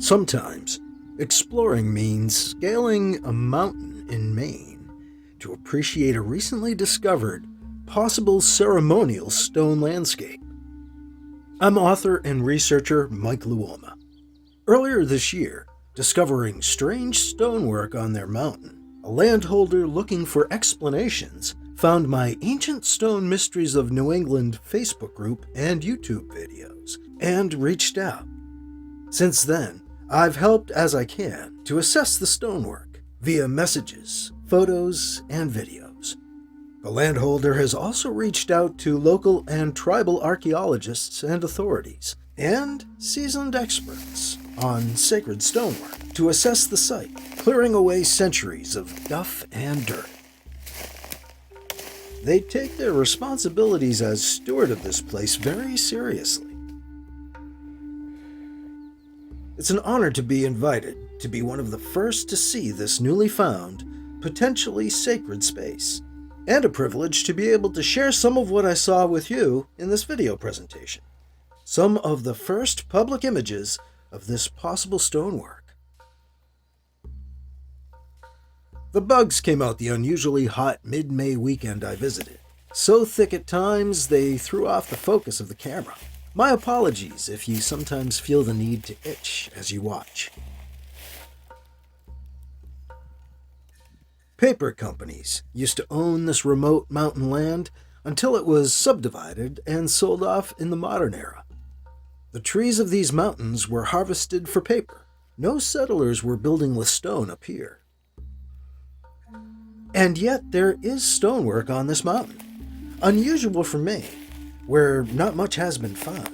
Sometimes, exploring means scaling a mountain in Maine to appreciate a recently discovered possible ceremonial stone landscape. I'm author and researcher Mike Luoma. Earlier this year, discovering strange stonework on their mountain, a landholder looking for explanations found my Ancient Stone Mysteries of New England Facebook group and YouTube videos, and reached out. Since then, I've helped as I can to assess the stonework via messages, photos, and videos. The landholder has also reached out to local and tribal archaeologists and authorities, and seasoned experts on sacred stonework to assess the site, clearing away centuries of duff and dirt. They take their responsibilities as steward of this place very seriously. It's an honor to be invited to be one of the first to see this newly found, potentially sacred space, and a privilege to be able to share some of what I saw with you in this video presentation. Some of the first public images of this possible stonework. The bugs came out the unusually hot mid-May weekend I visited, so thick at times they threw off the focus of the camera. My apologies if you sometimes feel the need to itch as you watch. Paper companies used to own this remote mountain land until it was subdivided and sold off in the modern era. The trees of these mountains were harvested for paper. No settlers were building with stone up here. And yet there is stonework on this mountain, unusual for Maine, where not much has been found.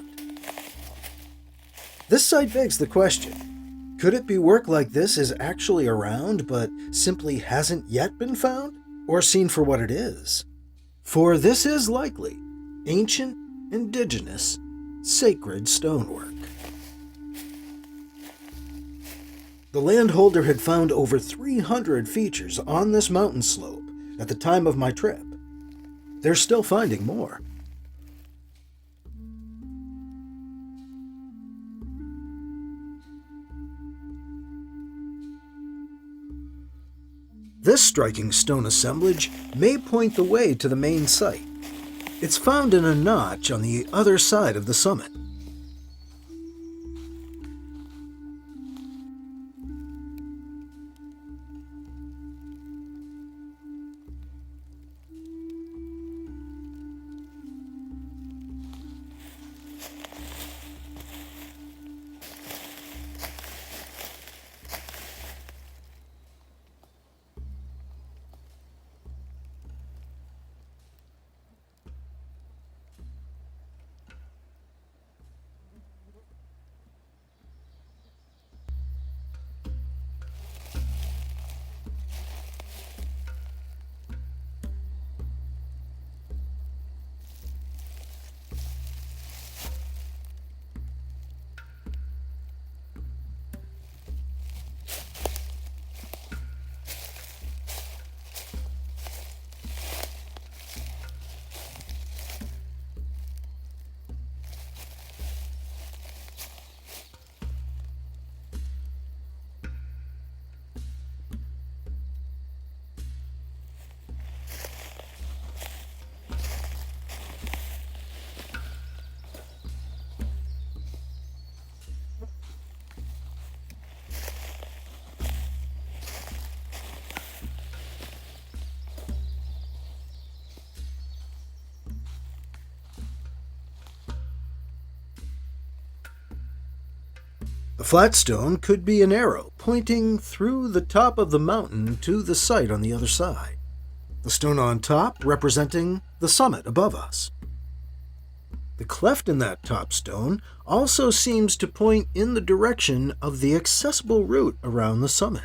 This site begs the question, could it be work like this is actually around but simply hasn't yet been found or seen for what it is? For this is likely ancient, indigenous, sacred stonework. The landholder had found over 300 features on this mountain slope at the time of my trip. They're still finding more. This striking stone assemblage may point the way to the main site. It's found in a notch on the other side of the summit. The flat stone could be an arrow pointing through the top of the mountain to the site on the other side. The stone on top representing the summit above us. The cleft in that top stone also seems to point in the direction of the accessible route around the summit.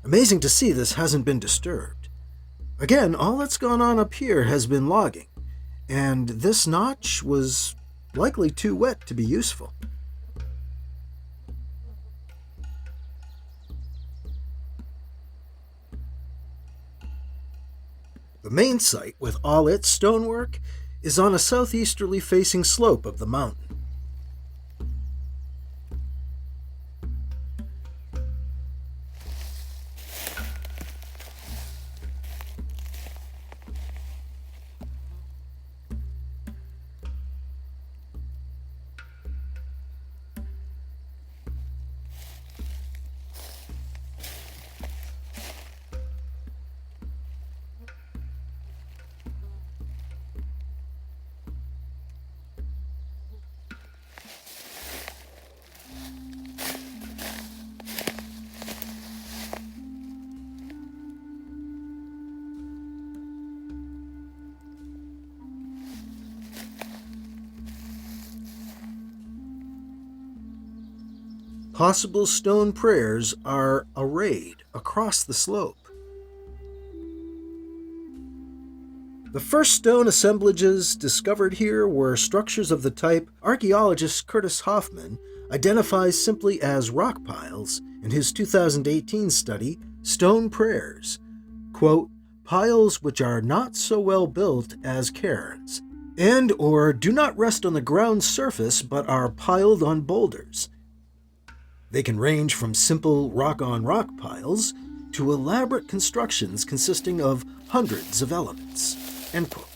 Amazing to see this hasn't been disturbed. Again, all that's gone on up here has been logging, and this notch was likely too wet to be useful. The main site, with all its stonework, is on a southeasterly facing slope of the mountain. Possible stone prayers are arrayed across the slope. The first stone assemblages discovered here were structures of the type archaeologist Curtis Hoffman identifies simply as rock piles in his 2018 study, Stone Prayers. Quote, piles which are not so well built as cairns, and or do not rest on the ground surface but are piled on boulders. They can range from simple rock-on-rock piles to elaborate constructions consisting of hundreds of elements. End quote.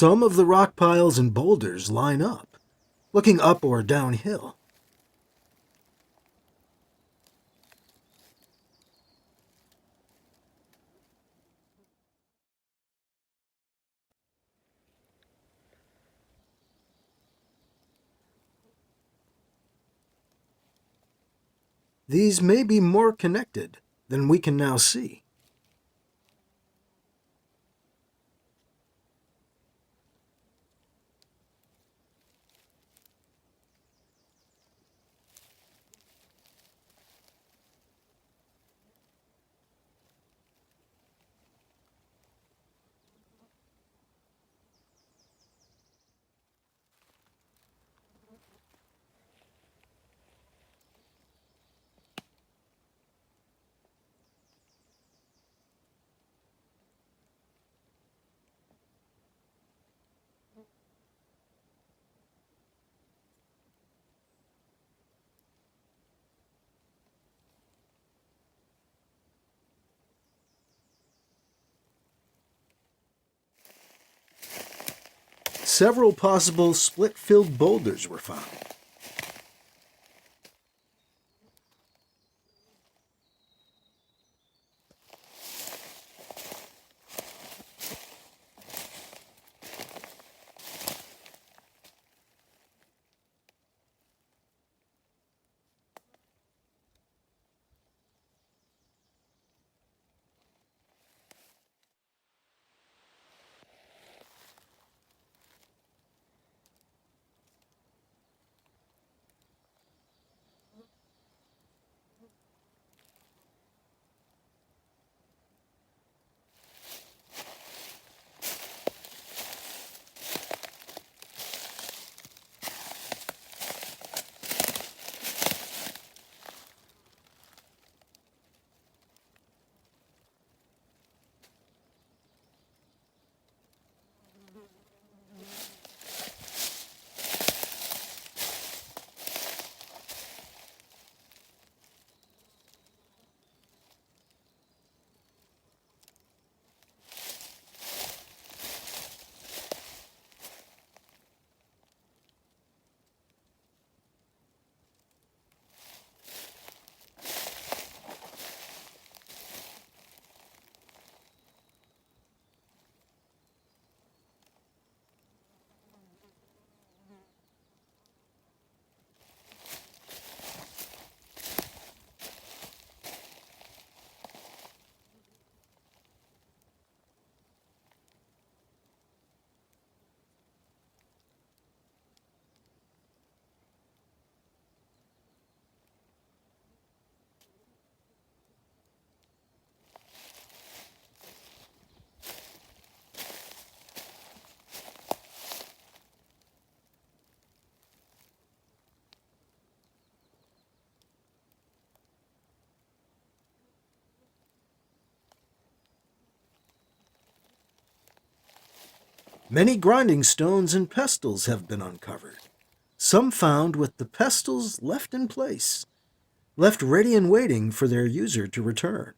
Some of the rock piles and boulders line up, looking up or downhill. These may be more connected than we can now see. Several possible split-filled boulders were found. Many grinding stones and pestles have been uncovered, some found with the pestles left in place, left ready and waiting for their user to return.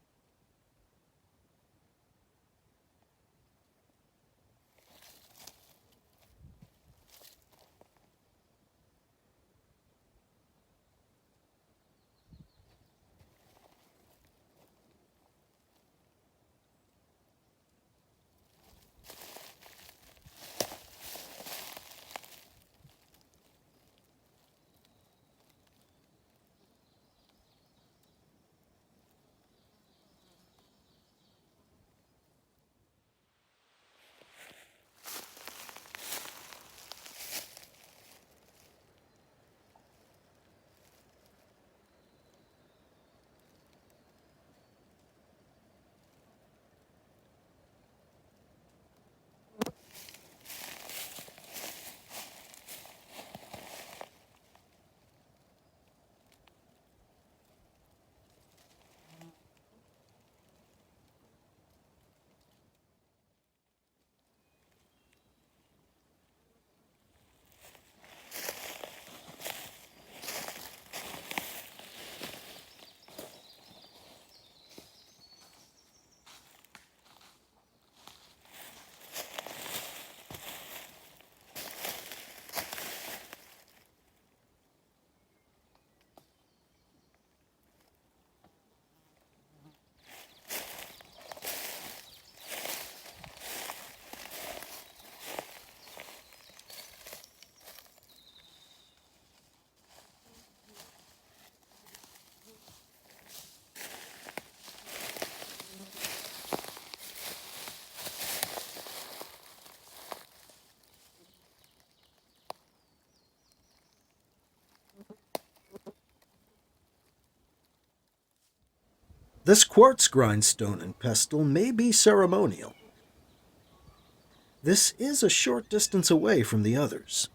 This quartz grindstone and pestle may be ceremonial. This is a short distance away from the others.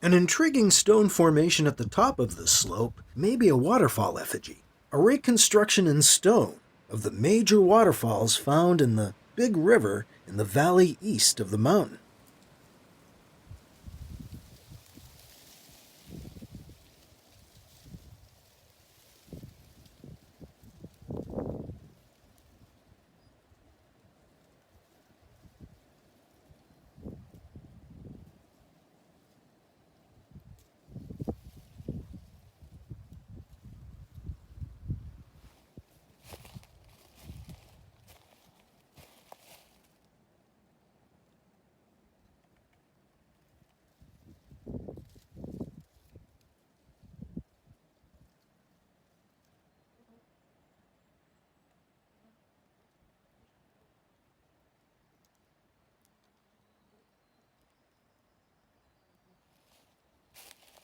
An intriguing stone formation at the top of this slope may be a waterfall effigy, a reconstruction in stone of the major waterfalls found in the big river in the valley east of the mountain.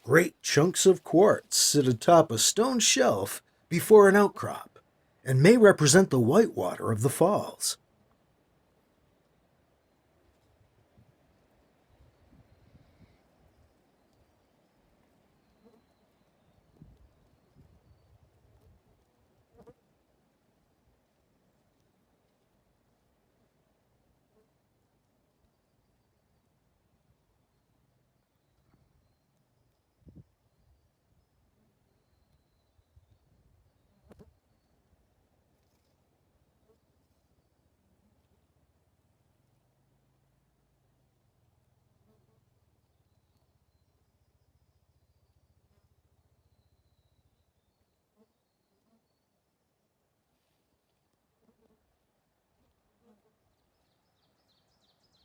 Great chunks of quartz sit atop a stone shelf before an outcrop and may represent the whitewater of the falls.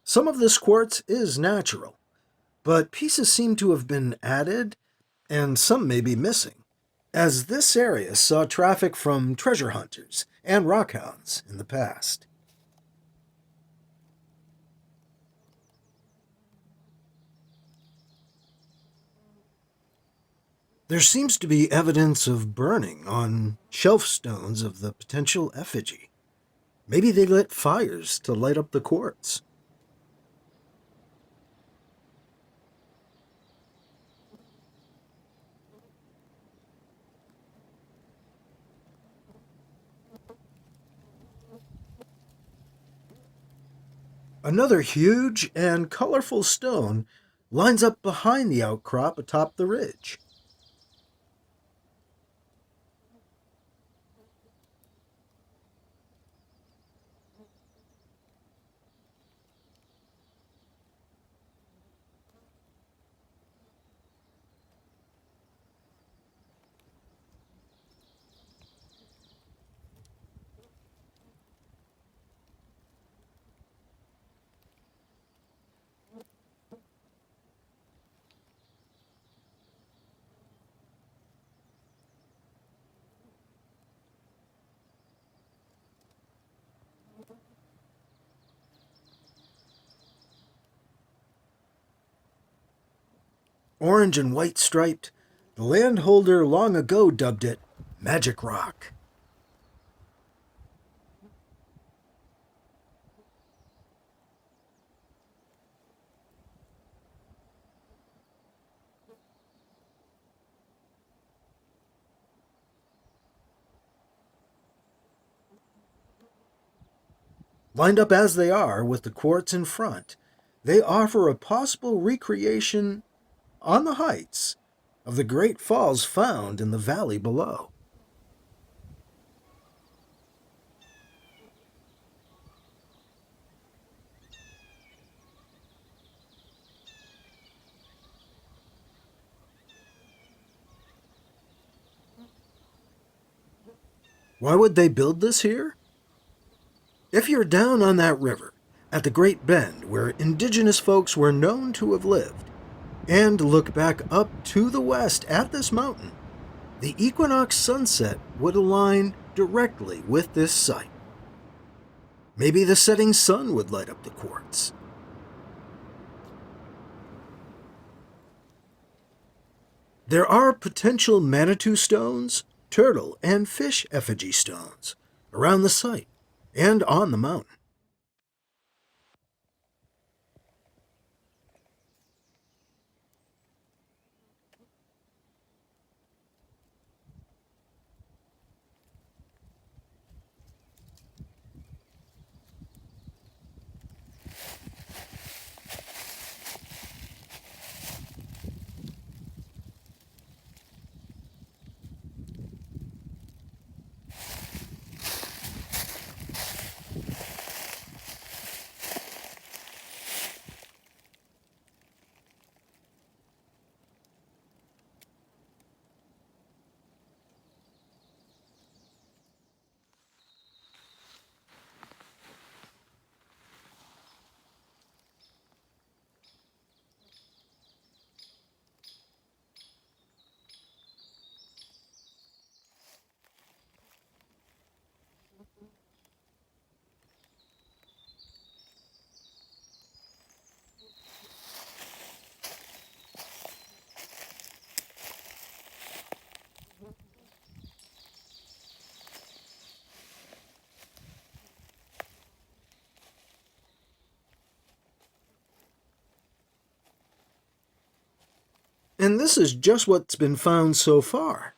Some of this quartz is natural, but pieces seem to have been added and some may be missing, as this area saw traffic from treasure hunters and rockhounds in the past. There seems to be evidence of burning on shelf stones of the potential effigy. Maybe they lit fires to light up the quartz. Another huge and colorful stone lines up behind the outcrop atop the ridge. Orange and white striped, the landholder long ago dubbed it Magic Rock. Lined up as they are with the quartz in front, they offer a possible recreation on the heights of the great falls found in the valley below. Why would they build this here? If you're down on that river, at the Great Bend where indigenous folks were known to have lived, and look back up to the west at this mountain, the equinox sunset would align directly with this site. Maybe the setting sun would light up the quartz. There are potential Manitou stones, turtle, and fish effigy stones around the site and on the mountain. And this is just what's been found so far.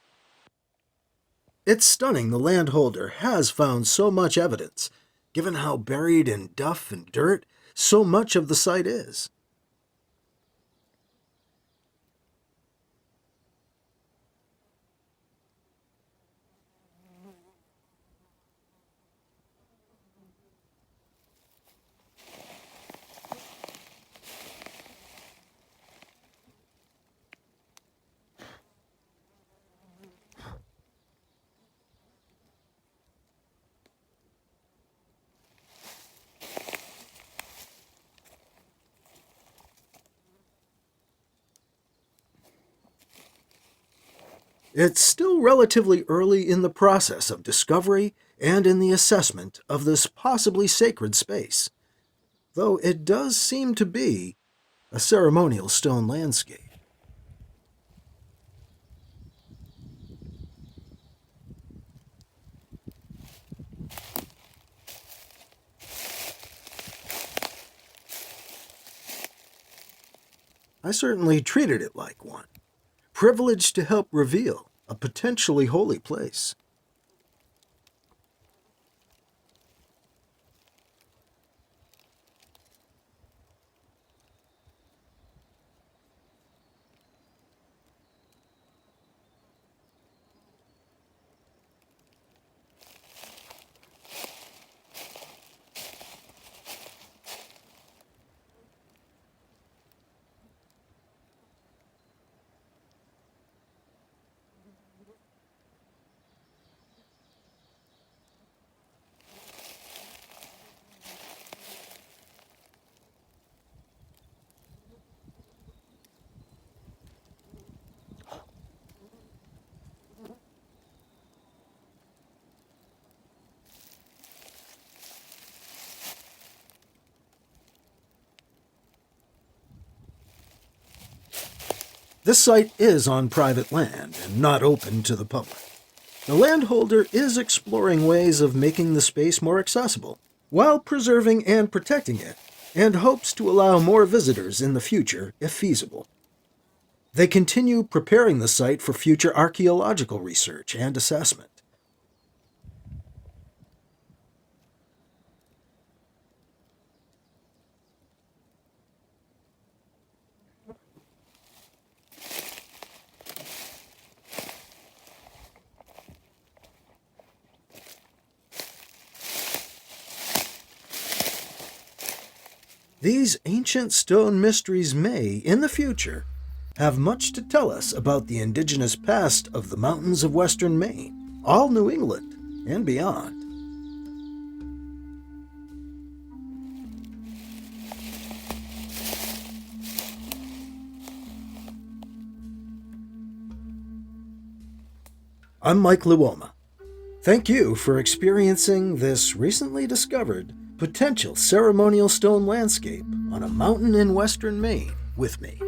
It's stunning the landholder has found so much evidence, given how buried in duff and dirt so much of the site is. It's still relatively early in the process of discovery and in the assessment of this possibly sacred space, though it does seem to be a ceremonial stone landscape. I certainly treated it like one, privileged to help reveal a potentially holy place. This site is on private land and not open to the public. The landholder is exploring ways of making the space more accessible while preserving and protecting it, and hopes to allow more visitors in the future if feasible. They continue preparing the site for future archaeological research and assessment. These ancient stone mysteries may, in the future, have much to tell us about the indigenous past of the mountains of Western Maine, all New England, and beyond. I'm Mike Luoma. Thank you for experiencing this recently discovered potential ceremonial stone landscape on a mountain in Western Maine with me.